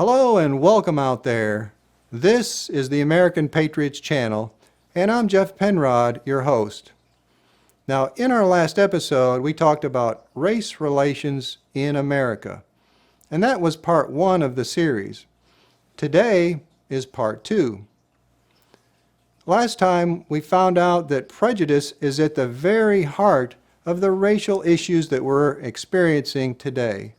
Hello and welcome out there. This is the American Patriots Channel, and I'm Jeff Penrod, your host. Now, in our last episode, we talked about race relations in America, and that was part 1 of the series. Today is part 2. Last time, we found out that prejudice is at the very heart of the racial issues that we're experiencing today.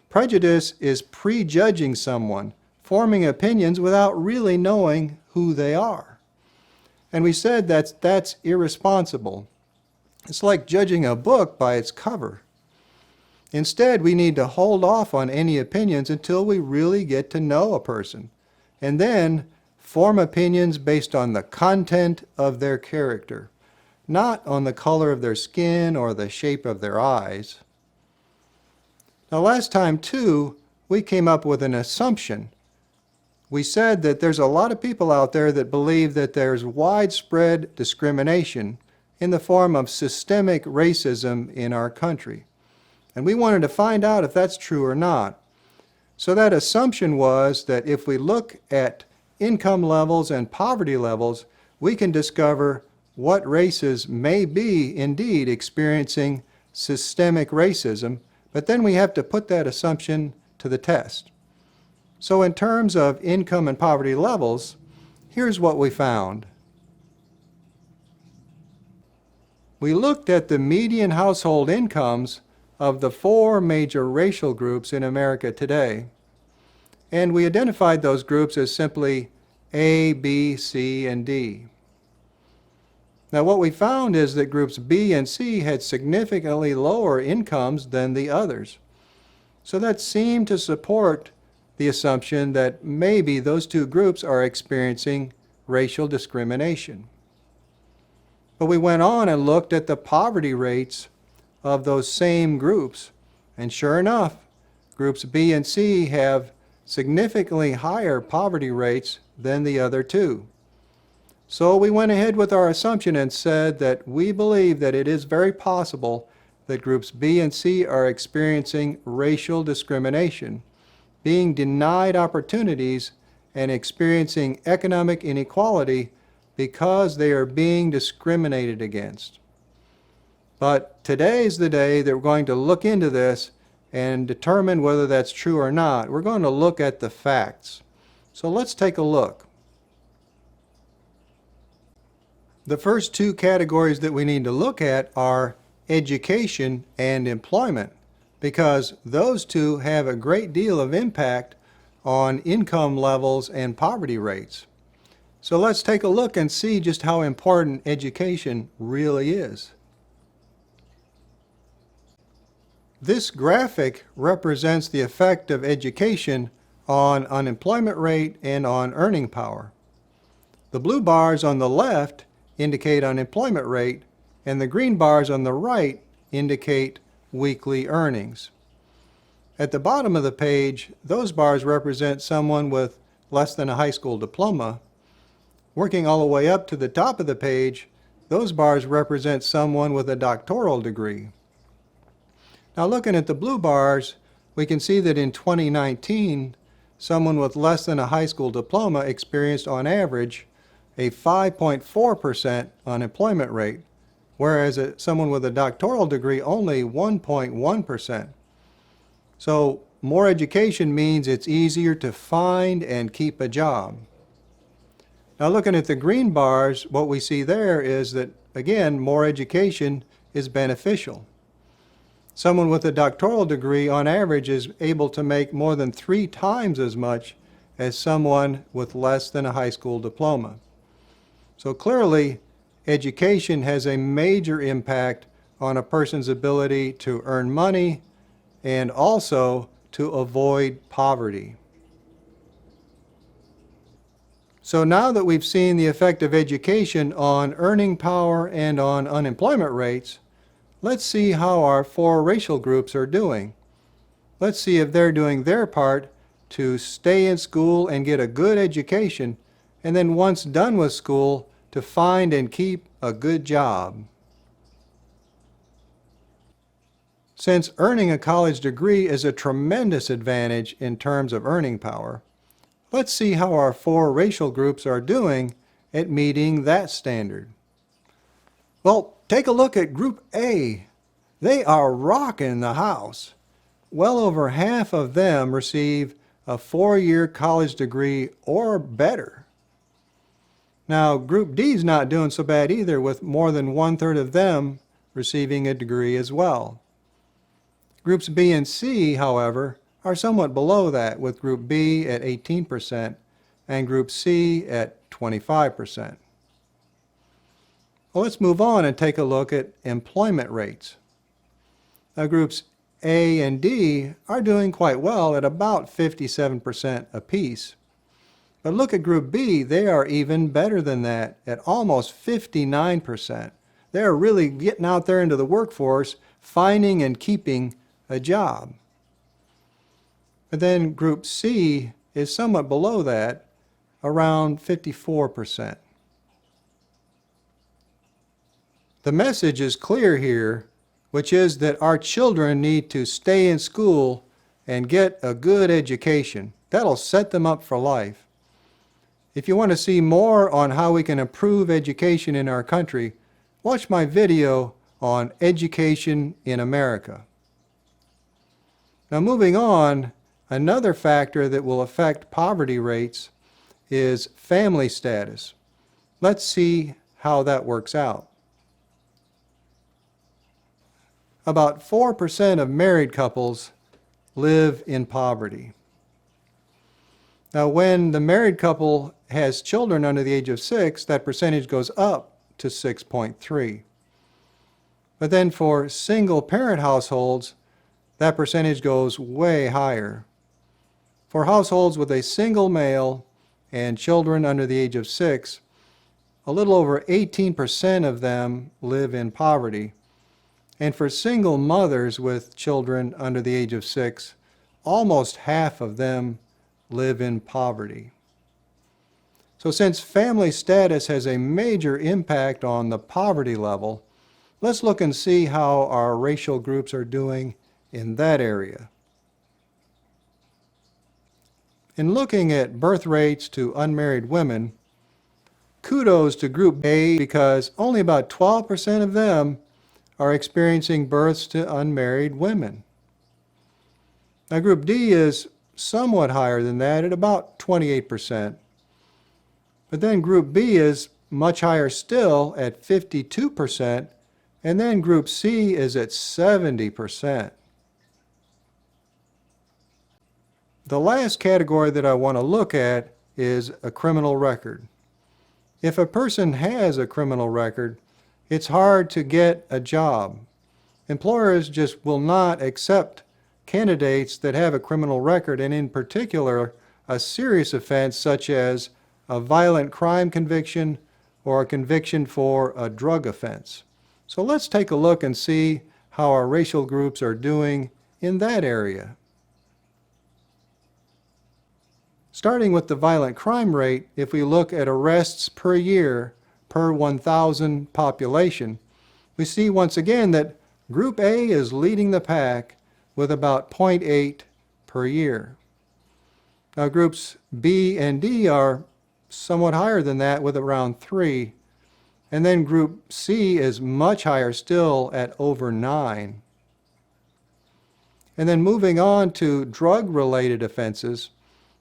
Prejudice is prejudging someone, forming opinions without really knowing who they are. And we said that's irresponsible. It's like judging a book by its cover. Instead, we need to hold off on any opinions until we really get to know a person, and then form opinions based on the content of their character, not on the color of their skin or the shape of their eyes. Now, last time, too, we came up with an assumption. We said that there's a lot of people out there that believe that there's widespread discrimination in the form of systemic racism in our country. And we wanted to find out if that's true or not. So that assumption was that if we look at income levels and poverty levels, we can discover what races may be indeed experiencing systemic racism. But then we have to put that assumption to the test. So in terms of income and poverty levels, here's what we found. We looked at the median household incomes of the 4 major racial groups in America today, and we identified those groups as simply A, B, C, and D. Now, what we found is that groups B and C had significantly lower incomes than the others. So that seemed to support the assumption that maybe those 2 groups are experiencing racial discrimination. But we went on and looked at the poverty rates of those same groups, and sure enough, groups B and C have significantly higher poverty rates than the other 2. So we went ahead with our assumption and said that we believe that it is very possible that groups B and C are experiencing racial discrimination, being denied opportunities and experiencing economic inequality because they are being discriminated against. But today is the day that we're going to look into this and determine whether that's true or not. We're going to look at the facts. So let's take a look. The first 2 categories that we need to look at are education and employment, because those 2 have a great deal of impact on income levels and poverty rates. So let's take a look and see just how important education really is. This graphic represents the effect of education on unemployment rate and on earning power. The blue bars on the left indicate unemployment rate, and the green bars on the right indicate weekly earnings. At the bottom of the page, those bars represent someone with less than a high school diploma. Working all the way up to the top of the page, those bars represent someone with a doctoral degree. Now, looking at the blue bars, we can see that in 2019, someone with less than a high school diploma experienced on average a 5.4% unemployment rate, whereas someone with a doctoral degree only 1.1%. So more education means it's easier to find and keep a job. Now, looking at the green bars, what we see there is that, again, more education is beneficial. Someone with a doctoral degree on average is able to make more than 3 times as much as someone with less than a high school diploma. So clearly, education has a major impact on a person's ability to earn money and also to avoid poverty. So now that we've seen the effect of education on earning power and on unemployment rates, let's see how our 4 racial groups are doing. Let's see if they're doing their part to stay in school and get a good education, and then once done with school, to find and keep a good job. Since earning a college degree is a tremendous advantage in terms of earning power, let's see how our four racial groups are doing at meeting that standard. Well, take a look at Group A. They are rocking the house. Well over half of them receive a 4-year college degree or better. Now, Group D is not doing so bad either, with more than 1/3 of them receiving a degree as well. Groups B and C, however, are somewhat below that, with Group B at 18% and Group C at 25%. Well, let's move on and take a look at employment rates. Now, Groups A and D are doing quite well at about 57% apiece. But look at Group B, they are even better than that at almost 59%. They're really getting out there into the workforce, finding and keeping a job. But then Group C is somewhat below that, around 54%. The message is clear here, which is that our children need to stay in school and get a good education. That'll set them up for life. If you want to see more on how we can improve education in our country, watch my video on education in America. Now, moving on, another factor that will affect poverty rates is family status. Let's see how that works out. About 4% of married couples live in poverty. Now, when the married couple has children under the age of 6, that percentage goes up to 6.3. But then for single-parent households, that percentage goes way higher. For households with a single male and children under the age of 6, a little over 18% of them live in poverty. And for single mothers with children under the age of 6, almost half of them live in poverty. So since family status has a major impact on the poverty level, let's look and see how our racial groups are doing in that area. In looking at birth rates to unmarried women, kudos to Group A because only about 12% of them are experiencing births to unmarried women. Now, Group D is somewhat higher than that at about 28%. But then Group B is much higher still at 52%, and then Group C is at 70%. The last category that I want to look at is a criminal record. If a person has a criminal record, it's hard to get a job. Employers just will not accept candidates that have a criminal record, and in particular, a serious offense such as a violent crime conviction or a conviction for a drug offense. So let's take a look and see how our racial groups are doing in that area. Starting with the violent crime rate, if we look at arrests per year per 1,000 population, we see once again that Group A is leading the pack with about 0.8 per year. Now, Groups B and D are somewhat higher than that with around 3, and then Group C is much higher still at over 9. And then moving on to drug-related offenses,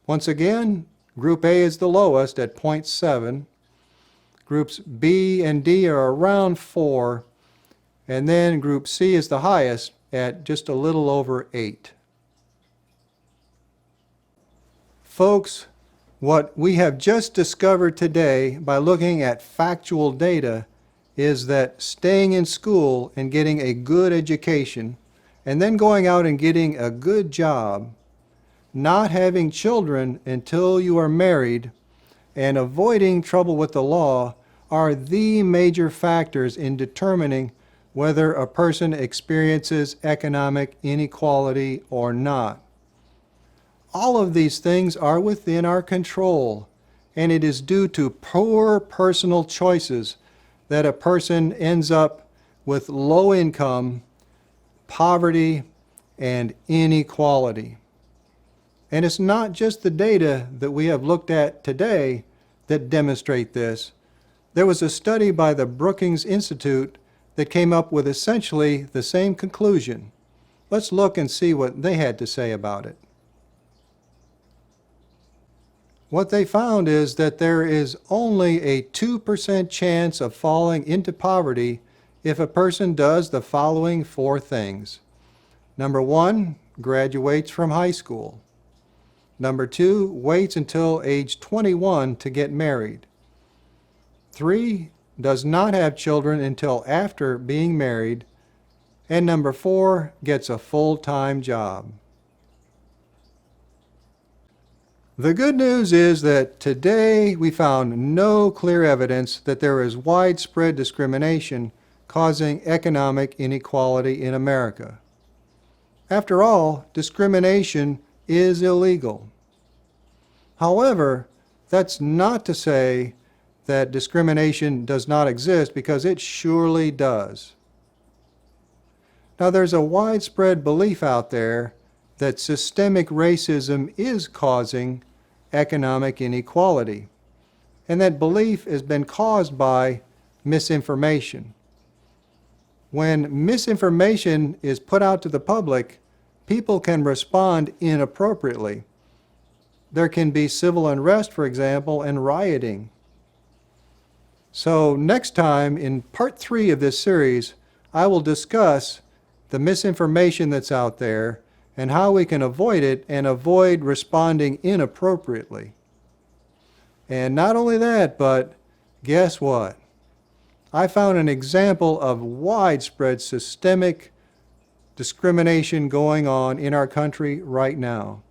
once again, Group A is the lowest at 0.7. Groups B and D are around 4, and then Group C is the highest at just a little over 8. Folks, what we have just discovered today by looking at factual data is that staying in school and getting a good education, and then going out and getting a good job, not having children until you are married, and avoiding trouble with the law are the major factors in determining whether a person experiences economic inequality or not. All of these things are within our control, and it is due to poor personal choices that a person ends up with low income, poverty and inequality. And it's not just the data that we have looked at today that demonstrate this. There was a study by the Brookings Institute that came up with essentially the same conclusion. Let's look and see what they had to say about it. What they found is that there is only a 2% chance of falling into poverty if a person does the following 4 things. Number 1, graduates from high school. Number 2, waits until age 21 to get married. 3, does not have children until after being married. And number 4, gets a full-time job. The good news is that today we found no clear evidence that there is widespread discrimination causing economic inequality in America. After all, discrimination is illegal. However, that's not to say that discrimination does not exist, because it surely does. Now, there's a widespread belief out there that systemic racism is causing economic inequality, and that belief has been caused by misinformation. When misinformation is put out to the public, people can respond inappropriately. There can be civil unrest, for example, and rioting. So next time, in part 3 of this series, I will discuss the misinformation that's out there and how we can avoid it and avoid responding inappropriately. And not only that, but guess what? I found an example of widespread systemic discrimination going on in our country right now.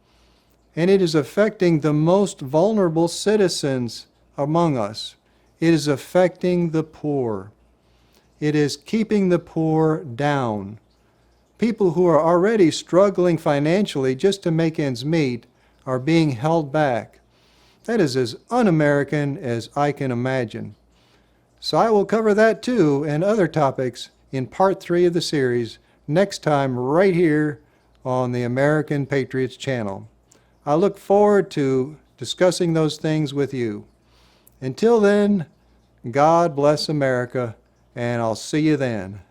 And it is affecting the most vulnerable citizens among us. It is affecting the poor. It is keeping the poor down. People who are already struggling financially just to make ends meet are being held back. That is as un-American as I can imagine. So I will cover that too and other topics in part 3 of the series next time right here on the American Patriots channel. I look forward to discussing those things with you. Until then, God bless America, and I'll see you then.